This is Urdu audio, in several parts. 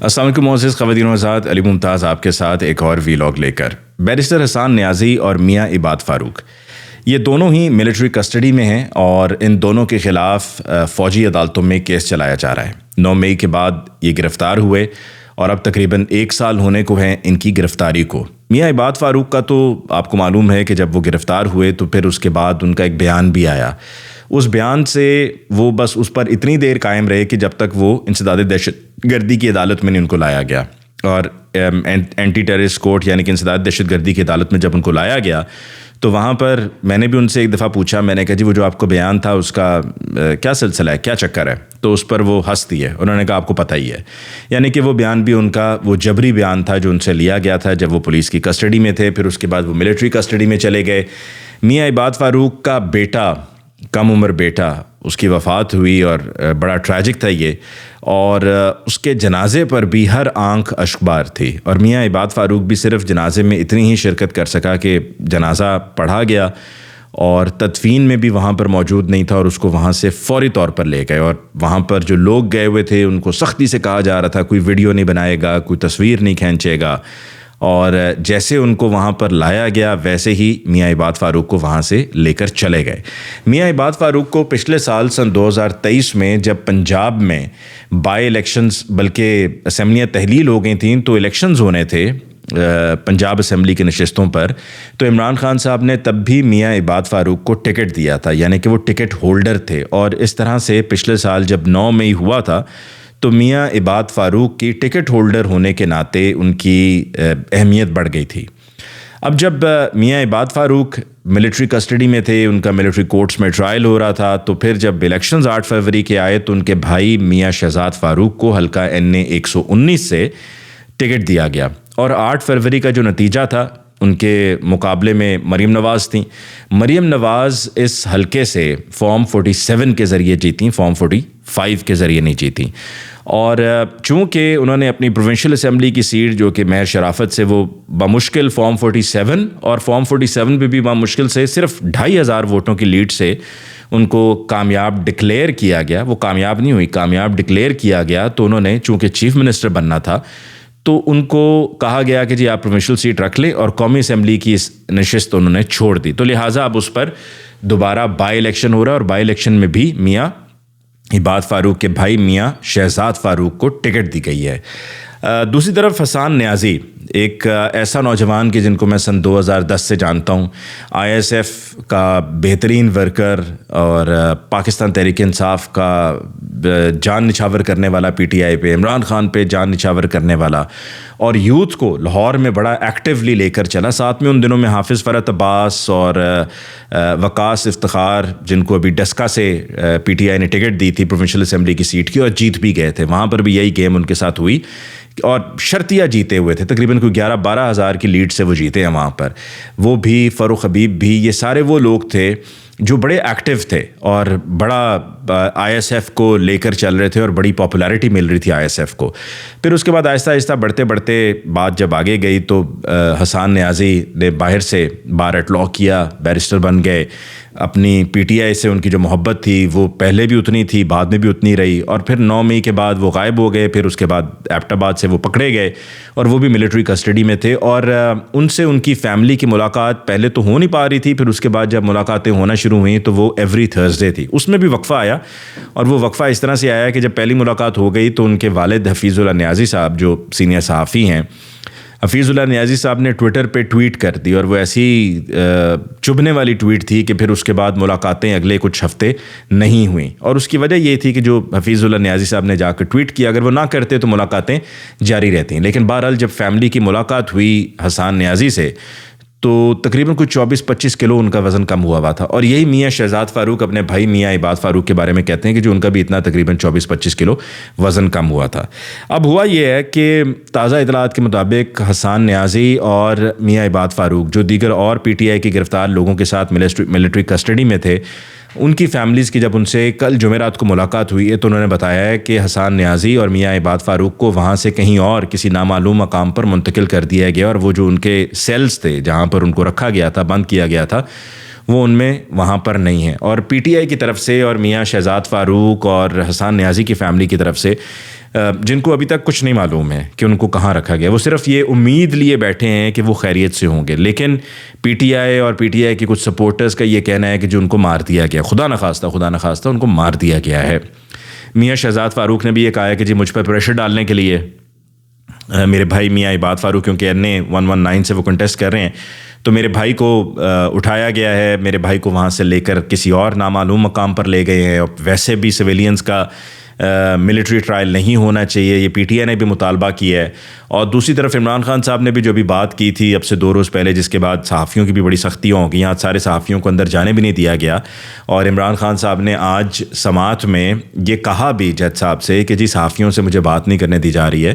السلام علیکم معزز خواتین و حضرات، علی ممتاز آپ کے ساتھ ایک اور ویلاگ لے کر۔ بیرسٹر حسان نیازی اور میاں عباد فاروق یہ دونوں ہی ملٹری کسٹڈی میں ہیں اور ان دونوں کے خلاف فوجی عدالتوں میں کیس چلایا جا رہا ہے۔ 9 مئی کے بعد یہ گرفتار ہوئے اور اب تقریباً 1 سال ہونے کو ہیں ان کی گرفتاری کو۔ میاں عباد فاروق کا تو آپ کو معلوم ہے کہ جب وہ گرفتار ہوئے تو پھر اس کے بعد ان کا ایک بیان بھی آیا۔ اس بیان سے وہ بس اس پر اتنی دیر قائم رہے کہ جب تک وہ انسداد دہشت گردی کی عدالت میں نہیں ان کو لایا گیا، اور اینٹی ٹیررسٹ کورٹ یعنی کہ انسداد دہشت گردی کی عدالت میں جب ان کو لایا گیا تو وہاں پر میں نے بھی ان سے ایک دفعہ پوچھا، میں نے کہا جی وہ جو آپ کو بیان تھا اس کا کیا سلسلہ ہے، کیا چکر ہے؟ تو اس پر وہ ہنس دی ہے، انہوں نے کہا آپ کو پتہ ہی ہے، یعنی کہ وہ بیان بھی ان کا وہ جبری بیان تھا جو ان سے لیا گیا تھا جب وہ پولیس کی کسٹڈی میں تھے، پھر اس کے بعد وہ ملٹری کسٹڈی میں چلے گئے۔ میاں عباد فاروق کا بیٹا، کم عمر بیٹا، اس کی وفات ہوئی اور بڑا ٹریجک تھا یہ، اور اس کے جنازے پر بھی ہر آنکھ اشکبار تھی، اور میاں عباد فاروق بھی صرف جنازے میں اتنی ہی شرکت کر سکا کہ جنازہ پڑھا گیا اور تدفین میں بھی وہاں پر موجود نہیں تھا، اور اس کو وہاں سے فوری طور پر لے گئے، اور وہاں پر جو لوگ گئے ہوئے تھے ان کو سختی سے کہا جا رہا تھا کوئی ویڈیو نہیں بنائے گا، کوئی تصویر نہیں کھینچے گا، اور جیسے ان کو وہاں پر لایا گیا ویسے ہی میاں عباد فاروق کو وہاں سے لے کر چلے گئے۔ میاں عباد فاروق کو پچھلے سال سن 2023 میں جب پنجاب میں بائی الیکشنز بلکہ اسمبلیاں تحلیل ہو گئی تھیں تو الیکشنز ہونے تھے پنجاب اسمبلی کی نشستوں پر، تو عمران خان صاحب نے تب بھی میاں عباد فاروق کو ٹکٹ دیا تھا، یعنی کہ وہ ٹکٹ ہولڈر تھے، اور اس طرح سے پچھلے سال جب 9 مئی ہوا تھا تو میاں عباد فاروق کی ٹکٹ ہولڈر ہونے کے ناطے ان کی اہمیت بڑھ گئی تھی۔ اب جب میاں عباد فاروق ملٹری کسٹڈی میں تھے، ان کا ملٹری کورٹس میں ٹرائل ہو رہا تھا، تو پھر جب الیکشنز 8 فروری کے آئے تو ان کے بھائی میاں شہزاد فاروق کو حلقہ NA 119 سے ٹکٹ دیا گیا، اور 8 فروری کا جو نتیجہ تھا ان کے مقابلے میں مریم نواز تھیں۔ مریم نواز اس حلقے سے فارم 47 کے ذریعے جیتیں، فارم 45 کے ذریعے نہیں جیتیں، اور چونکہ انہوں نے اپنی پروونشل اسمبلی کی سیٹ جو کہ مہر شرافت سے وہ بمشکل فارم 47 اور فارم 47 پہ بھی بمشکل سے صرف 2500 ووٹوں کی لیڈ سے ان کو کامیاب ڈکلیئر کیا گیا، وہ کامیاب نہیں ہوئی، کامیاب ڈکلیئر کیا گیا، تو انہوں نے چونکہ چیف منسٹر بننا تھا تو ان کو کہا گیا کہ جی آپ پروونشل سیٹ رکھ لیں، اور قومی اسمبلی کی نشست انہوں نے چھوڑ دی، تو لہٰذا اب اس پر دوبارہ بائی الیکشن ہو رہا ہے، اور بائی الیکشن میں بھی میاں عباد فاروق کے بھائی میاں شہزاد فاروق کو ٹکٹ دی گئی ہے۔ دوسری طرف حسان نیازی، ایک ایسا نوجوان کہ جن کو میں سن 2010 سے جانتا ہوں، ISF کا بہترین ورکر اور پاکستان تحریک انصاف کا جان نچھاور کرنے والا، PTI پہ، عمران خان پہ جان نچھاور کرنے والا، اور یوتھ کو لاہور میں بڑا ایکٹیولی لے کر چلا، ساتھ میں ان دنوں میں حافظ فرحت عباس اور وقاص افتخار، جن کو ابھی ڈسکا سے PTI نے ٹکٹ دی تھی پروونشل اسمبلی کی سیٹ کی، اور جیت بھی گئے تھے، وہاں پر بھی یہی گیم ان کے ساتھ ہوئی اور شرطیہ جیتے ہوئے تھے، تقریباً کوئی 11-12 ہزار کی لیڈ سے وہ جیتے ہیں وہاں پر۔ وہ بھی، فاروق حبیب بھی، یہ سارے وہ لوگ تھے جو بڑے ایکٹیو تھے اور بڑا ISF کو لے کر چل رہے تھے، اور بڑی پاپولیرٹی مل رہی تھی ISF کو۔ پھر اس کے بعد آہستہ آہستہ بڑھتے بڑھتے بات جب آگے گئی تو حسان نیازی نے باہر سے بار ایٹ لاء کیا، بیرسٹر بن گئے، اپنی PTI سے ان کی جو محبت تھی وہ پہلے بھی اتنی تھی، بعد میں بھی اتنی رہی، اور پھر 9 مئی کے بعد وہ غائب ہو گئے، پھر اس کے بعد ایبٹ آباد سے وہ پکڑے گئے اور وہ بھی ملٹری کسٹڈی میں تھے، اور ان سے ان کی فیملی کی ملاقات پہلے تو ہو نہیں پا رہی تھی، پھر اس کے بعد جب ملاقاتیں ہونا شروع ہوئیں تو وہ ایوری تھرسڈے تھی، اس میں بھی وقفہ آیا، اور وہ وقفہ اس طرح سے آیا کہ جب پہلی ملاقات ہو گئی تو ان کے والد حفیظ اللہ نیازی صاحب جو سینئر صحافی ہیں، حفیظ اللہ نیازی صاحب نے ٹویٹر پہ ٹویٹ کر دی، اور وہ ایسی چبھنے والی ٹویٹ تھی کہ پھر اس کے بعد ملاقاتیں اگلے کچھ ہفتے نہیں ہوئیں، اور اس کی وجہ یہ تھی کہ جو حفیظ اللہ نیازی صاحب نے جا کر ٹویٹ کیا، اگر وہ نہ کرتے تو ملاقاتیں جاری رہتی، لیکن بہرحال جب فیملی کی ملاقات ہوئی حسان نیازی سے تو تقریباً کچھ 24-25 کلو ان کا وزن کم ہوا تھا، اور یہی میاں شہزاد فاروق اپنے بھائی میاں عباد فاروق کے بارے میں کہتے ہیں کہ جو ان کا بھی اتنا تقریباً 24-25 کلو وزن کم ہوا تھا۔ اب ہوا یہ ہے کہ تازہ اطلاعات کے مطابق حسان نیازی اور میاں عباد فاروق جو دیگر اور PTI کے گرفتار لوگوں کے ساتھ ملٹری کسٹڈی میں تھے، ان کی فیملیز کی جب ان سے کل جمعرات کو ملاقات ہوئی ہے تو انہوں نے بتایا ہے کہ حسان نیازی اور میاں عباد فاروق کو وہاں سے کہیں اور کسی نامعلوم مقام پر منتقل کر دیا گیا، اور وہ جو ان کے سیلز تھے جہاں پر ان کو رکھا گیا تھا، بند کیا گیا تھا، وہ ان میں وہاں پر نہیں ہیں۔ اور PTI کی طرف سے اور میاں شہزاد فاروق اور حسان نیازی کی فیملی کی طرف سے جن کو ابھی تک کچھ نہیں معلوم ہے کہ ان کو کہاں رکھا گیا. وہ صرف یہ امید لیے بیٹھے ہیں کہ وہ خیریت سے ہوں گے. لیکن پی ٹی آئی اور پی ٹی آئی کے کچھ سپورٹرز کا یہ کہنا ہے کہ جو ان کو مار دیا گیا, خدا نخواستہ ان کو مار دیا گیا ہے. میاں شہزاد فاروق نے بھی یہ کہا ہے کہ جی مجھ پر پریشر ڈالنے کے لیے میرے بھائی میاں عباد فاروق, کیونکہ NA-119 سے وہ کنٹیسٹ کر رہے ہیں, تو میرے بھائی کو اٹھایا گیا ہے. میرے بھائی کو وہاں سے لے کر کسی اور نامعلوم مقام پر لے گئے ہیں. اور ویسے بھی سویلینز کا ملٹری ٹرائل نہیں ہونا چاہیے, یہ پی ٹی آئی نے بھی مطالبہ کیا ہے. اور دوسری طرف عمران خان صاحب نے بھی جو بھی بات کی تھی اب سے 2 روز پہلے, جس کے بعد صحافیوں کی بھی بڑی سختیاں ہوں گی, یہاں سارے صحافیوں کو اندر جانے بھی نہیں دیا گیا. اور عمران خان صاحب نے آج سماعت میں یہ کہا بھی جج صاحب سے کہ جی صحافیوں سے مجھے بات نہیں کرنے دی جا رہی ہے.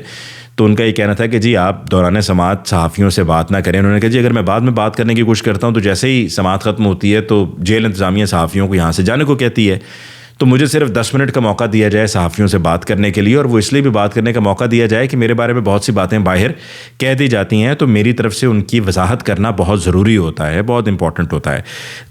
تو ان کا یہ کہنا تھا کہ جی آپ دوران سماعت صحافیوں سے بات نہ کریں. انہوں نے کہا جی اگر میں بعد میں بات کرنے کی کوشش کرتا ہوں تو جیسے ہی سماعت ختم ہوتی ہے تو جیل انتظامیہ صحافیوں کو یہاں سے جانے کو کہتی ہے. تو مجھے صرف 10 منٹ کا موقع دیا جائے صحافیوں سے بات کرنے کے لیے, اور وہ اس لیے بھی بات کرنے کا موقع دیا جائے کہ میرے بارے میں بہت سی باتیں باہر کہہ دی جاتی ہیں, تو میری طرف سے ان کی وضاحت کرنا بہت ضروری ہوتا ہے, بہت امپورٹنٹ ہوتا ہے.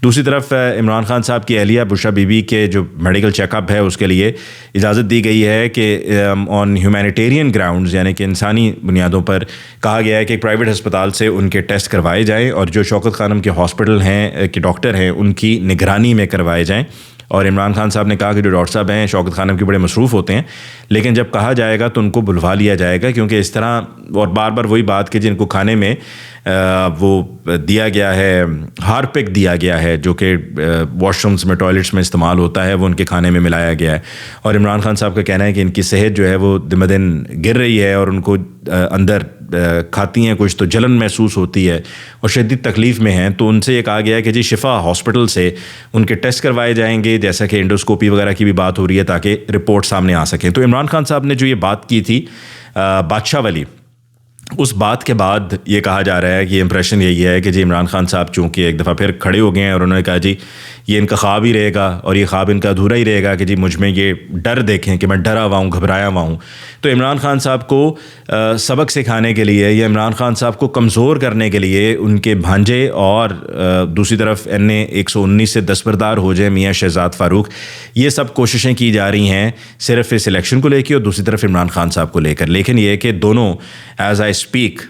دوسری طرف عمران خان صاحب کی اہلیہ بشریٰ بی بی کے جو میڈیکل چیک اپ ہے اس کے لیے اجازت دی گئی ہے کہ آن ہیومینیٹیرین گراؤنڈز, یعنی کہ انسانی بنیادوں پر کہا گیا ہے کہ ایک پرائیویٹ ہسپتال سے ان کے ٹیسٹ کروائے جائیں, اور جو شوکت خانم کے ہاسپٹل ہیں کہ ڈاکٹر ہیں ان کی نگرانی میں کروائے جائیں. اور عمران خان صاحب نے کہا کہ جو ڈاکٹر صاحب ہیں شوکت خانم کے بڑے مصروف ہوتے ہیں, لیکن جب کہا جائے گا تو ان کو بلوا لیا جائے گا, کیونکہ اس طرح اور بار بار وہی بات کہ جن کو کھانے میں وہ دیا گیا ہے, ہارپک دیا گیا ہے جو کہ واش رومز میں ٹوائلٹس میں استعمال ہوتا ہے, وہ ان کے کھانے میں ملایا گیا ہے. اور عمران خان صاحب کا کہنا ہے کہ ان کی صحت جو ہے وہ دن بدن گر رہی ہے, اور ان کو اندر کھاتی ہیں کچھ تو جلن محسوس ہوتی ہے اور شدید تکلیف میں ہیں. تو ان سے یہ کہا گیا ہے کہ جی شفا ہاسپٹل سے ان کے ٹیسٹ کروائے جائیں گے, جیسا کہ انڈوسکوپی وغیرہ کی بھی بات ہو رہی ہے, تاکہ رپورٹ سامنے آ سکیں. تو عمران خان صاحب نے جو یہ بات کی تھی بادشاہ والی, اس بات کے بعد یہ کہا جا رہا ہے کہ امپریشن یہی ہے کہ جی عمران خان صاحب چونکہ ایک دفعہ پھر کھڑے ہو گئے ہیں اور انہوں نے کہا جی یہ ان کا خواب ہی رہے گا, اور یہ خواب ان کا ادھورا ہی رہے گا کہ جی مجھ میں یہ ڈر دیکھیں کہ میں ڈرا ہوا ہوں, گھبرایا ہوا ہوں. تو عمران خان صاحب کو سبق سکھانے کے لیے یا عمران خان صاحب کو کمزور کرنے کے لیے ان کے بھانجے اور دوسری طرف NA-119 سے دستبردار ہو جائے میاں شہزاد فاروق, یہ سب کوششیں کی جا رہی ہیں صرف اس الیکشن کو لے کے اور دوسری طرف عمران خان صاحب کو لے کر. لیکن یہ کہ دونوں ایز آئی اسپیک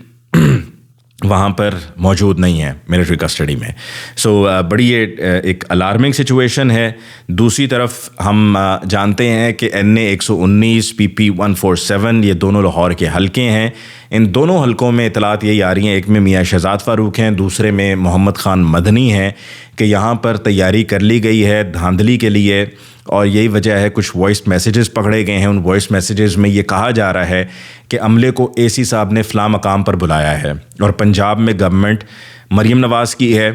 وہاں پر موجود نہیں ہیں ملٹری کسٹڈی میں. سو بڑی یہ ایک الارمنگ سچویشن ہے. دوسری طرف ہم جانتے ہیں کہ NA-119 PP-147 یہ دونوں لاہور کے حلقے ہیں. ان دونوں حلقوں میں اطلاعات یہی آ رہی ہیں, ایک میں میاں شہزاد فاروق ہیں, دوسرے میں محمد خان مدنی ہیں, کہ یہاں پر تیاری کر لی گئی ہے دھاندلی کے لیے. اور یہی وجہ ہے کچھ وائس میسیجز پکڑے گئے ہیں. ان وائس میسیجز میں یہ کہا جا رہا ہے کہ عملے کو AC صاحب نے فلاں مقام پر بلایا ہے, اور پنجاب میں گورنمنٹ مریم نواز کی ہے,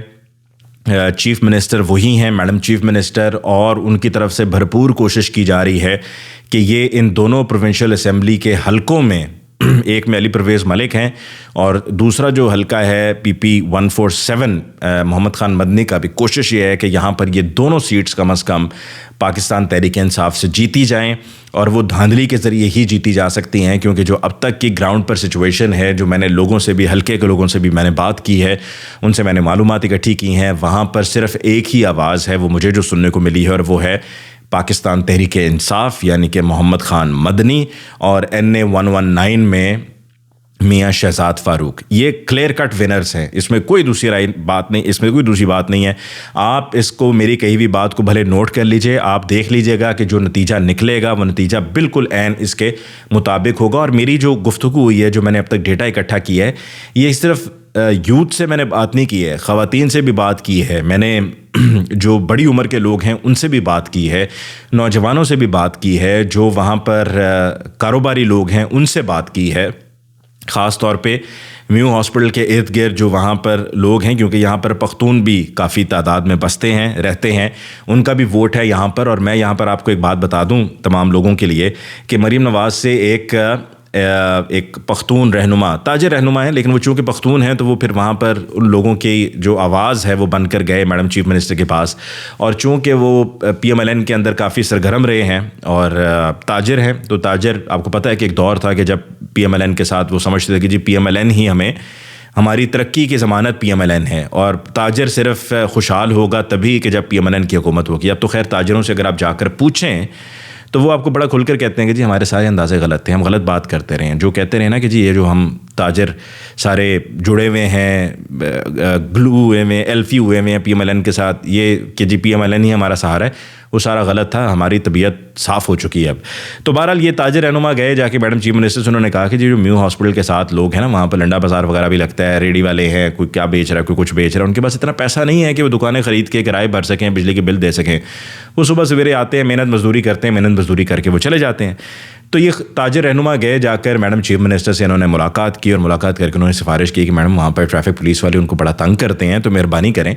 چیف منسٹر وہی ہیں میڈم چیف منسٹر, اور ان کی طرف سے بھرپور کوشش کی جا رہی ہے کہ یہ ان دونوں پروونشل اسمبلی کے حلقوں میں, ایک میں علی پرویز ملک ہیں اور دوسرا جو حلقہ ہے PP-147 محمد خان مدنی کا, بھی کوشش یہ ہے کہ یہاں پر یہ دونوں سیٹس کم از کم پاکستان تحریک انصاف سے جیتی جائیں, اور وہ دھاندلی کے ذریعے ہی جیتی جا سکتی ہیں. کیونکہ جو اب تک کی گراؤنڈ پر سچویشن ہے, جو میں نے لوگوں سے بھی, حلقے کے لوگوں سے بھی میں نے بات کی ہے, ان سے میں نے معلومات اکٹھی کی ہیں, وہاں پر صرف ایک ہی آواز ہے وہ مجھے جو سننے کو ملی ہے, اور وہ ہے پاکستان تحریک انصاف یعنی کہ محمد خان مدنی, اور NA-119 میں میاں شہزاد فاروق. یہ کلیئر کٹ ونرز ہیں, اس میں کوئی دوسری بات نہیں, اس میں کوئی دوسری بات نہیں ہے. آپ اس کو میری کہی ہوئی بات کو بھلے نوٹ کر لیجئے, آپ دیکھ لیجئے گا کہ جو نتیجہ نکلے گا وہ نتیجہ بالکل عین اس کے مطابق ہوگا. اور میری جو گفتگو ہوئی ہے, جو میں نے اب تک ڈیٹا اکٹھا کیا ہے, یہ صرف یوتھ سے میں نے بات نہیں کی ہے, خواتین سے بھی بات کی ہے, میں نے جو بڑی عمر کے لوگ ہیں ان سے بھی بات کی ہے, نوجوانوں سے بھی بات کی ہے, جو وہاں پر کاروباری لوگ ہیں ان سے بات کی ہے, خاص طور پہ میو ہاسپٹل کے ارد گرد جو وہاں پر لوگ ہیں, کیونکہ یہاں پر پختون بھی کافی تعداد میں بستے ہیں, رہتے ہیں, ان کا بھی ووٹ ہے یہاں پر. اور میں یہاں پر آپ کو ایک بات بتا دوں تمام لوگوں کے لیے کہ مریم نواز سے ایک پختون رہنما, تاجر رہنما ہے, لیکن وہ چونکہ پختون ہیں تو وہ پھر وہاں پر ان لوگوں کی جو آواز ہے وہ بن کر گئے میڈم چیف منسٹر کے پاس. اور چونکہ وہ PMLN کے اندر کافی سرگرم رہے ہیں اور تاجر ہیں, تو تاجر آپ کو پتہ ہے کہ ایک دور تھا کہ جب PMLN کے ساتھ وہ سمجھتے تھے کہ جی PMLN ہی ہماری ترقی کی ضمانت PMLN ہے, اور تاجر صرف خوشحال ہوگا تبھی کہ جب PMLN کی حکومت ہوگی. اب تو خیر تاجروں سے اگر آپ جا کر پوچھیں تو وہ آپ کو بڑا کھل کر کہتے ہیں کہ جی ہمارے سارے اندازے غلط تھے, ہم غلط بات کرتے رہے ہیں. جو کہتے رہے نا کہ جی یہ جو ہم تاجر سارے جڑے ہوئے ہیں, گلو ہوئے ہوئے, ایلفی ہوئے ہوئے ہیں پی ایم ایل این کے ساتھ, یہ کہ جی پی ایم ایل این ہی ہمارا سہارا ہے, وہ سارا غلط تھا, ہماری طبیعت صاف ہو چکی ہے اب. تو بہرحال یہ تاجر رہنما گئے جا کے میڈم چیف منسٹر سے, انہوں نے کہا کہ جی جو میو ہاسپٹل کے ساتھ لوگ ہیں نا, وہاں پہ لنڈا بازار وغیرہ بھی لگتا ہے, ریڈی والے ہیں, کوئی کیا بیچ رہا ہے, کوئی کچھ بیچ رہا ہے, ان کے پاس اتنا پیسہ نہیں ہے کہ وہ دکانیں خرید کے کرائے بھر سکیں, بجلی کے بل دے سکیں. وہ صبح سویرے آتے ہیں, محنت مزدوری کرتے ہیں, محنت مزدوری کر کے وہ چلے جاتے ہیں. تو یہ تاجر رہنما گئے جا کر میڈم چیف منسٹر سے, انہوں نے ملاقات کی, اور ملاقات کر کے انہوں نے سفارش کی کہ میڈم وہاں پر ٹریفک پولیس والے ان کو بڑا تنگ کرتے ہیں, تو مہربانی کریں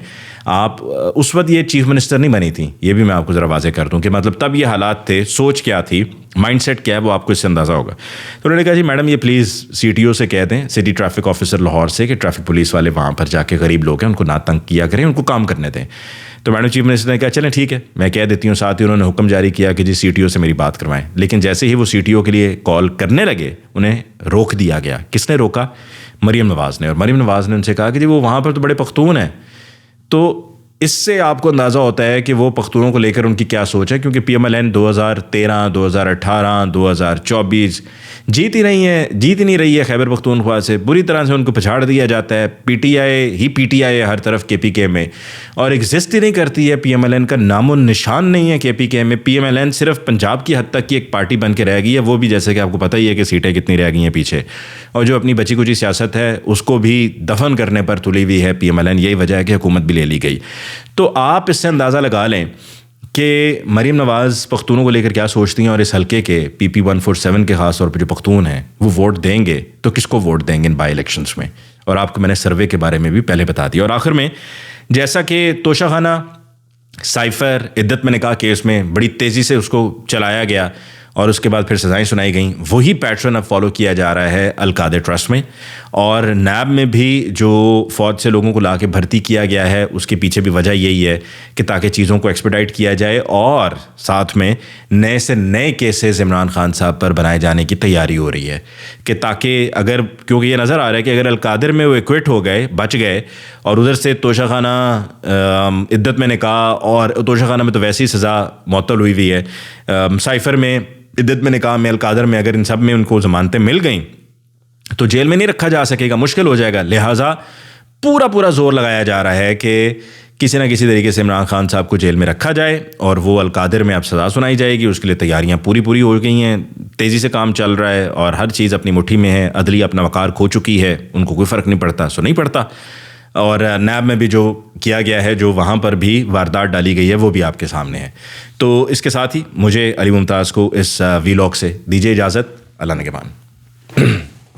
آپ. اس وقت یہ چیف منسٹر نہیں بنی تھی, یہ بھی میں آپ کو ذرا واضح کر دوں کہ مطلب تب یہ حالات تھے, سوچ کیا تھی, مائنڈ سیٹ کیا ہے, وہ آپ کو اس سے اندازہ ہوگا. تو انہوں نے کہا جی میڈم یہ پلیز سی ٹی او سے کہہ دیں, سٹی ٹریفک آفیسر لاہور سے, کہ ٹریفک پولیس والے وہاں پر جا کے غریب لوگ ہیں ان کو نہ تنگ کیا کریں, ان کو کام کرنے دیں. تو میڈم چیف منسٹر نے کہا چلیں ٹھیک ہے میں کہہ دیتی ہوں. ساتھ ہی انہوں نے حکم جاری کیا کہ جی سی ٹی او سے میری بات کروائیں. لیکن جیسے ہی وہ سی ٹی او کے لیے کال کرنے لگے, انہیں روک دیا گیا. کس نے روکا؟ مریم نواز نے. اور مریم نواز نے ان سے کہا کہ جی وہ وہاں پر تو بڑے پختون ہیں. تو اس سے آپ کو اندازہ ہوتا ہے کہ وہ پختونوں کو لے کر ان کی کیا سوچ ہے, کیونکہ پی ایم ایل این 2013, 2018, 2024 جیت ہی نہیں رہی ہے خیبر پختونخوا سے. بری طرح سے ان کو پچھاڑ دیا جاتا ہے. پی ٹی آئی ہے ہر طرف کے پی کے میں, اور ایگزسٹ ہی نہیں کرتی ہے. پی ایم ایل این کا نام و نشان نہیں ہے کے پی کے میں. پی ایم ایل این صرف پنجاب کی حد تک کی ایک پارٹی بن کے رہ گئی ہے, وہ بھی جیسے کہ آپ کو پتہ ہی ہے کہ سیٹیں کتنی رہ گئی ہیں پیچھے, اور جو اپنی بچی کچی سیاست ہے اس کو بھی دفن کرنے پر تلی ہوئی ہے پی ایم ایل این. یہی وجہ ہے کہ حکومت بھی لے لی گئی. تو آپ اس سے اندازہ لگا لیں کہ مریم نواز پختونوں کو لے کر کیا سوچتی ہیں, اور اس حلقے کے پی پی 147 کے خاص طور پہ جو پختون ہیں وہ ووٹ دیں گے تو کس کو ووٹ دیں گے ان بائی الیکشنز میں. اور آپ کو میں نے سروے کے بارے میں بھی پہلے بتا دیا. اور آخر میں جیسا کہ توشہ خانہ, سائفر, عدت میں نکاح کیس میں بڑی تیزی سے اس کو چلایا گیا اور اس کے بعد پھر سزائیں سنائی گئیں, وہی پیٹرن اب فالو کیا جا رہا ہے القادر ٹرسٹ میں. اور نیب میں بھی جو فوج سے لوگوں کو لا کے بھرتی کیا گیا ہے, اس کے پیچھے بھی وجہ یہی ہے کہ تاکہ چیزوں کو ایکسپیڈائٹ کیا جائے, اور ساتھ میں نئے سے نئے کیسز عمران خان صاحب پر بنائے جانے کی تیاری ہو رہی ہے, کہ تاکہ اگر, کیونکہ یہ نظر آ رہا ہے کہ اگر القادر میں وہ ایکوٹ ہو گئے, بچ گئے, اور ادھر سے توشہ خانہ, عدت میں نکاح, اور توشہ خانہ میں تو ویسی سزا معطل ہوئی ہے, سائفر میں, عدت میں نکاح میں, القادر میں, اگر ان سب میں ان کو ضمانتیں مل گئیں تو جیل میں نہیں رکھا جا سکے گا, مشکل ہو جائے گا. لہٰذا پورا زور لگایا جا رہا ہے کہ کسی نہ کسی طریقے سے عمران خان صاحب کو جیل میں رکھا جائے, اور وہ القادر میں اب سزا سنائی جائے گی. اس کے لیے تیاریاں پوری ہو گئی ہیں, تیزی سے کام چل رہا ہے, اور ہر چیز اپنی مٹھی میں ہے. عدلیہ اپنا وقار کھو چکی ہے, ان کو کوئی فرق نہیں پڑتا, سو نہیں پڑتا. اور نیب میں بھی جو کیا گیا ہے, جو وہاں پر بھی واردات ڈالی گئی ہے, وہ بھی آپ کے سامنے ہے. تو اس کے ساتھ ہی مجھے علی ممتاز کو اس ویلاگ سے دیجیے اجازت. اللہ نگہبان.